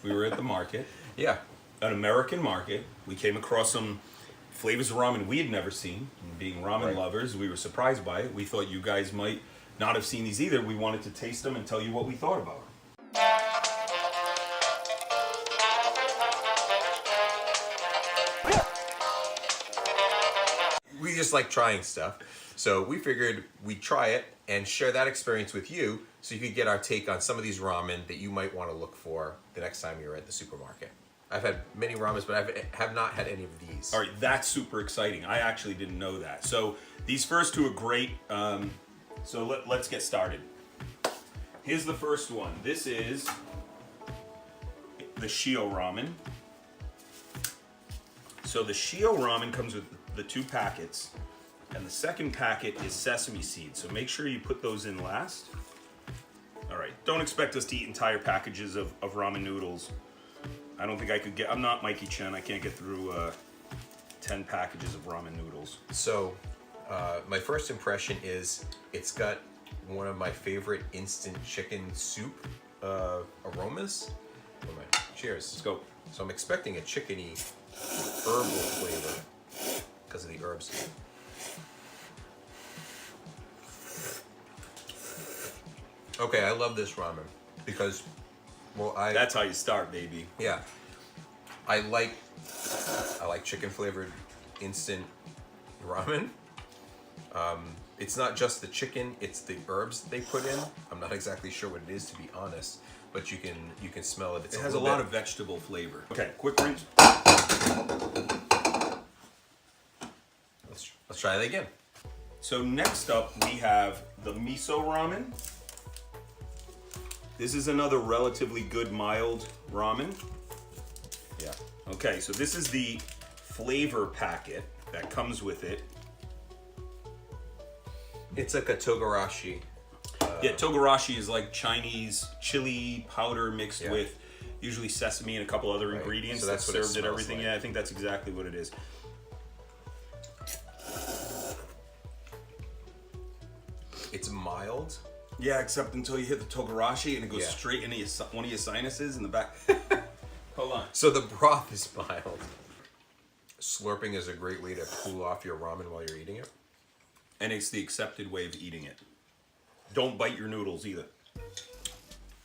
We were at the market. Yeah. An American market. We came across some flavors of ramen we had never seen. And being ramen lovers, we were surprised by it. We thought you guys might not have seen these either. We wanted to taste them and tell you what we thought about them. We just like trying stuff. So we figured we'd try it and share that experience with you so you could get our take on some of these ramen that you might want to look for the next time you're at the supermarket. I've had many ramens, but I have not had any of these. All right, that's super exciting. I actually didn't know that. So these first two are great. So let's get started. Here's the first one. This is the Shio Ramen. So the Shio Ramen comes with the 2 packets, and the second packet is sesame seeds. So make sure you put those in last. All right, don't expect us to eat entire packages of ramen noodles. I don't think I could I'm not Mikey Chen. I can't get through 10 packages of ramen noodles. So my first impression is it's got one of my favorite instant chicken soup aromas. Oh my, cheers. Let's go. So I'm expecting a chickeny herbal flavor because of the herbs. Okay, I love this ramen because, well, That's how you start, baby. yeah, I like chicken flavored instant ramen. It's not just the chicken; it's the herbs they put in. I'm not exactly sure what it is, to be honest, but you can smell it. It has a lot of vegetable flavor. Okay, quick rinse. Let's try that again. So next up, we have the Miso Ramen. This is another relatively good mild ramen. Yeah. Okay, so this is the flavor packet that comes with it. It's like a togarashi. Yeah, togarashi is like Chinese chili powder mixed with usually sesame and a couple other ingredients so that's that's what it served at smells everything. like. Yeah, I think that's exactly what it is. It's mild. Yeah, except until you hit the togarashi and it goes Yeah. straight into one of your sinuses in the back. Hold on. So the broth is mild. Slurping is a great way to cool off your ramen while you're eating it. And it's the accepted way of eating it. Don't bite your noodles either.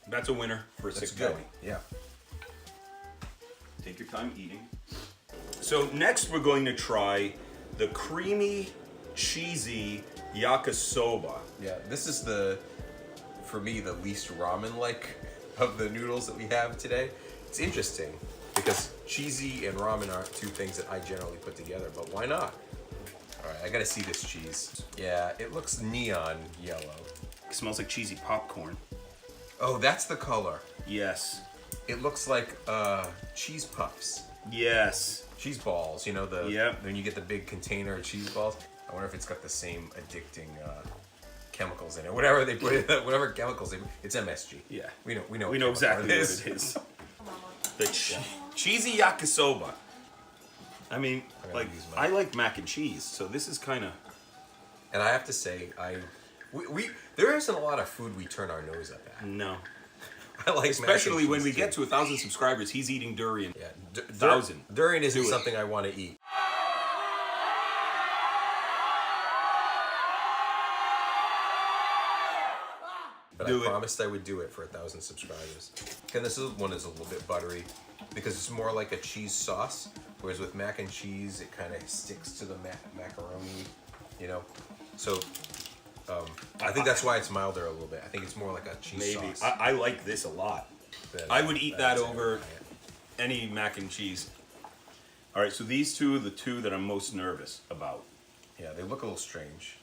That's a winner for a That's sick good. belly. Yeah. Take your time eating. So next we're going to try the creamy, cheesy Yakisoba. Yeah. This is for me, the least ramen-like of the noodles that we have today. It's interesting because cheesy and ramen aren't two things that I generally put together, but why not? All right, I gotta see this cheese. Yeah, it looks neon yellow. It smells like cheesy popcorn. Oh, that's the color. Yes. It looks like cheese puffs. Yes. Cheese balls, you know, Yep. when you get the big container of cheese balls. I wonder if it's got the same addicting chemicals in it. Whatever they put in, whatever chemicals they put, it's MSG. Yeah. We know exactly what it is. The cheesy Yakisoba. I mean, like, I like mac and cheese, so this is kind of... And I have to say, there isn't a lot of food we turn our nose up at. No. I like Especially when we too. get to 1,000 subscribers, he's eating durian. Yeah, 1,000. Durian isn't something I want to eat. But I promised I would do it for 1,000 subscribers. And this one is a little bit buttery because it's more like a cheese sauce, whereas with mac and cheese, it kind of sticks to the macaroni, you know? So I think that's why it's milder a little bit. I think it's more like a cheese sauce. I like this a lot. I would eat that over any mac and cheese. All right, so these two are the two that I'm most nervous about. Yeah, they look a little strange.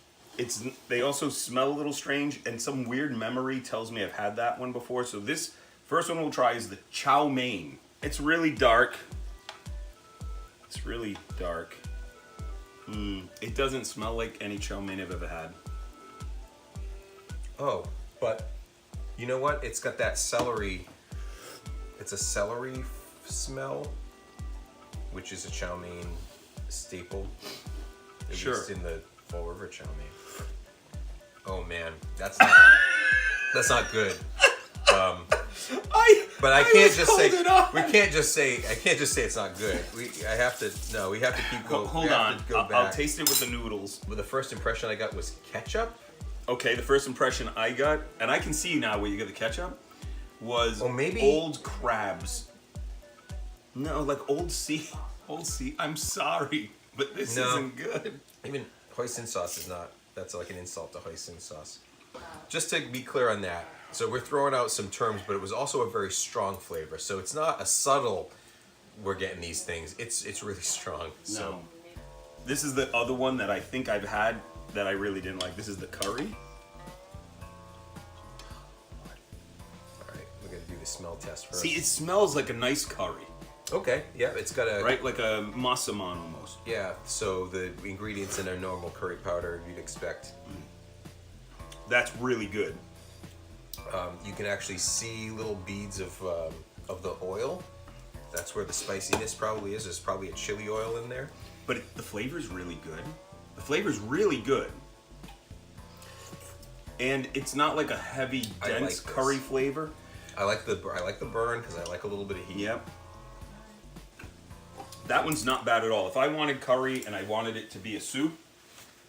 They also smell a little strange, and some weird memory tells me I've had that one before. So this first one we'll try is the Chow Mein. It's really dark. It's really dark. It doesn't smell like any Chow Mein I've ever had. Oh, but you know what? It's got that celery. It's a celery smell, which is a Chow Mein staple. At least in the Fall River Chow Mein. Oh man, that's not good. But I can't was just say holding on. I can't just say it's not good. We have to keep going. Hold on. I'll taste it with the noodles. Well, the first impression I got was ketchup. Okay, the first impression I got, and I can see now where you get the ketchup, was maybe old crabs. No, like old sea. I'm sorry, but this isn't good. Even hoisin sauce is not. That's like an insult to hoisin sauce. Just to be clear on that, so we're throwing out some terms, but it was also a very strong flavor. So it's not a subtle. We're getting these things. It's really strong. So. No. This is the other one that I think I've had that I really didn't like. This is the curry. All right, we're gonna do the smell test first. See, it smells like a nice curry. Okay, yeah, it's got a... Right, like a masaman almost. Yeah, so the ingredients in a normal curry powder you'd expect. That's really good. You can actually see little beads of the oil. That's where the spiciness probably is. There's probably a chili oil in there. But the flavor's really good. The flavor's really good. And it's not like a heavy, dense curry flavor. I like the burn because I like a little bit of heat. Yep. That one's not bad at all. If I wanted curry and I wanted it to be a soup,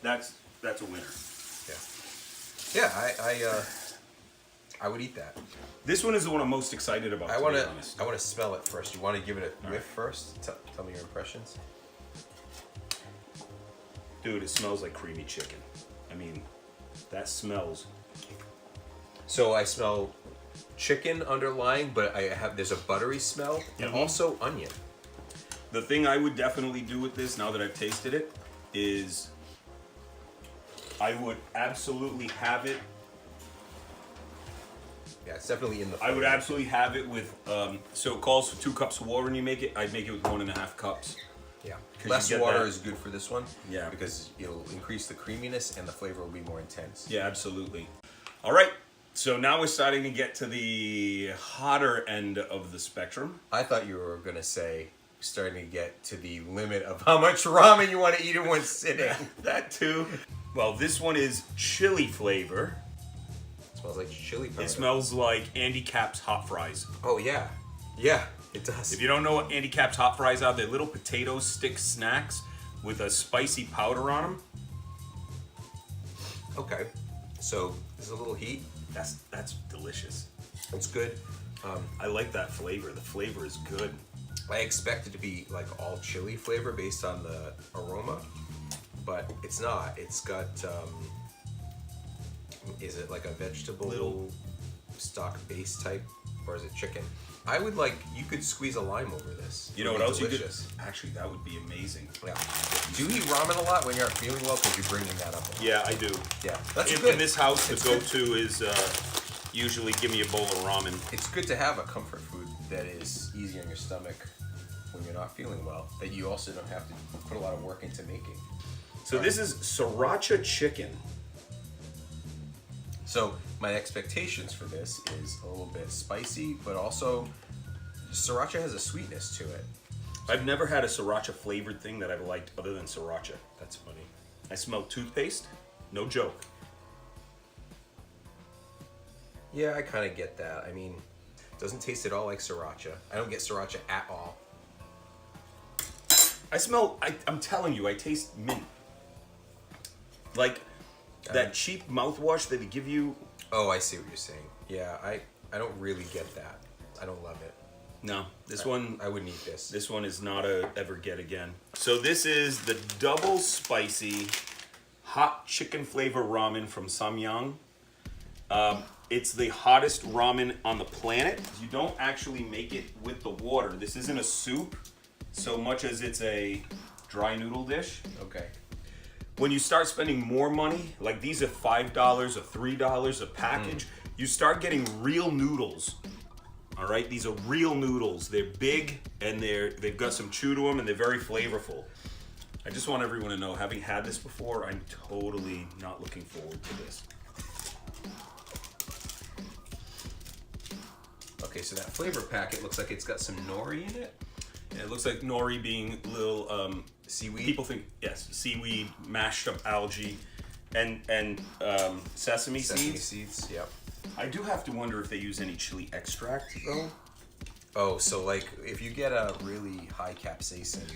that's a winner. Yeah, I would eat that. This one is the one I'm most excited about. I want to smell it first. You want to give it a whiff first? Tell me your impressions. Dude, it smells like creamy chicken. I mean, that smells. So I smell chicken underlying, but there's a buttery smell and also onion. The thing I would definitely do with this, now that I've tasted it, is I would absolutely have it. Yeah, it's definitely in the flavor. I would absolutely have it with, so it calls for 2 cups of water when you make it. I'd make it with 1.5 cups. Yeah, less water is good for this one. Yeah. Because it'll increase the creaminess and the flavor will be more intense. Yeah, absolutely. All right, so now we're starting to get to the hotter end of the spectrum. I thought you were going to say starting to get to the limit of how much ramen you want to eat in one sitting. That too. Well, this one is chili flavor. It smells like chili powder. It smells like Andy Capp's hot fries. Oh, yeah. Yeah, it does. If you don't know what Andy Capp's hot fries are, they're little potato stick snacks with a spicy powder on them. Okay, so there's a little heat. That's delicious. It's good. I like that flavor. The flavor is good. I expect it to be like all chili flavor based on the aroma, but it's not. It's got, is it like a vegetable stock base type, or is it chicken? I would you could squeeze a lime over this. You know what else you could? Actually, that would be amazing. Yeah. Do you eat ramen a lot when you're not feeling well? Because you're bringing that up. Yeah, I do. Yeah. That's in this house, the go-to is usually give me a bowl of ramen. It's good to have a comfort food that is easy on your stomach when you're not feeling well, that you also don't have to put a lot of work into making. So this is Siracha Chicken. So my expectations for this is a little bit spicy, but also Sriracha has a sweetness to it. I've never had a Sriracha flavored thing that I've liked other than Sriracha. That's funny. I smell toothpaste. No joke. Yeah, I kind of get that. I mean, it doesn't taste at all like Sriracha. I don't get Sriracha at all. I'm telling you, I taste mint. Like that cheap mouthwash that they give you. Oh, I see what you're saying. Yeah, I don't really get that. I don't love it. No, this one... I wouldn't eat this. This one is not a ever get again. So this is the double spicy hot chicken flavor ramen from Samyang. It's the hottest ramen on the planet. You don't actually make it with the water. This isn't a soup so much as it's a dry noodle dish. Okay. When you start spending more money, like these are $5 or $3 a package, you start getting real noodles. All right, these are real noodles. They're big and they've got some chew to them and they're very flavorful. I just want everyone to know, having had this before, I'm totally not looking forward to this. Okay, so that flavor packet looks like it's got some nori in it. Yeah, it looks like nori being little seaweed. People think seaweed, mashed up algae, and sesame seeds. Yep. I do have to wonder if they use any chili extract though. Oh, so like if you get a really high capsaicin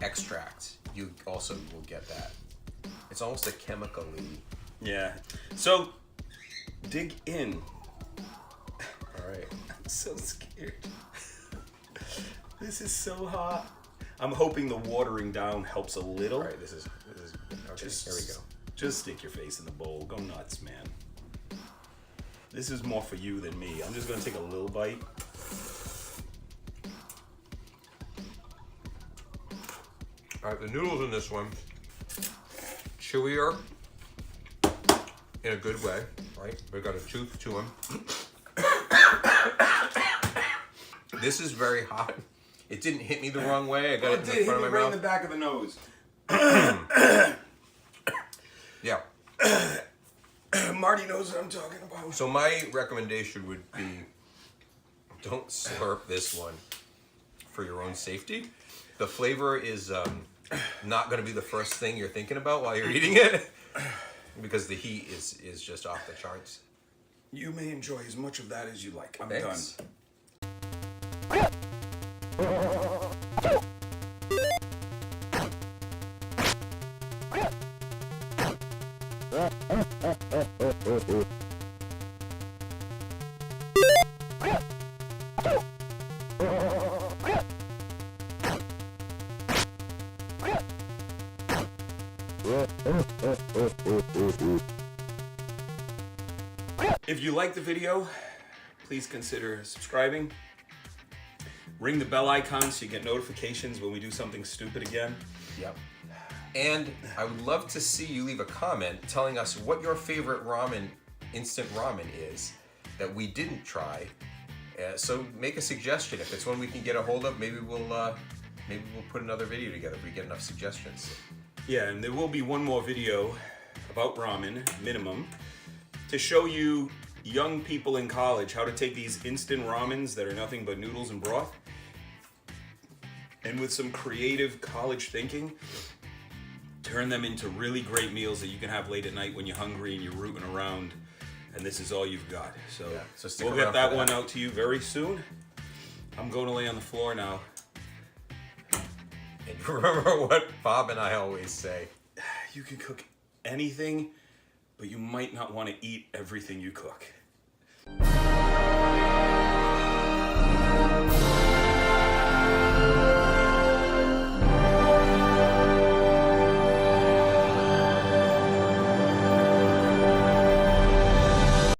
extract, you also will get that. It's almost a chemically. Yeah. So dig in. All right. I'm so scared. This is so hot. I'm hoping the watering down helps a little. All right, this is okay. Here we go. Just stick your face in the bowl. Go nuts, man. This is more for you than me. I'm just gonna take a little bite. All right, the noodles in this one, chewier in a good way, right? They've got a tooth to them. This is very hot. It didn't hit me the wrong way. I got it in the front of my right mouth. in the back of the nose. Yeah. Marty knows what I'm talking about. So my recommendation would be, don't slurp this one for your own safety. The flavor is not going to be the first thing you're thinking about while you're eating it, because the heat is just off the charts. You may enjoy as much of that as you like. I'm Thanks. done. If you like the video, please consider subscribing. Ring the bell icon so you get notifications when we do something stupid again. Yep. And I would love to see you leave a comment telling us what your favorite instant ramen is that we didn't try. So make a suggestion. If it's one we can get a hold of, maybe we'll put another video together if we get enough suggestions. Yeah, and there will be one more video about ramen, minimum, to show you young people in college how to take these instant ramens that are nothing but noodles and broth, and with some creative college thinking, turn them into really great meals that you can have late at night when you're hungry and you're rooting around, and this is all you've got. So, Yeah, so stick we'll around get that for one that. out to you very soon. I'm going to lay on the floor now. And remember what Bob and I always say. You can cook anything, but you might not want to eat everything you cook.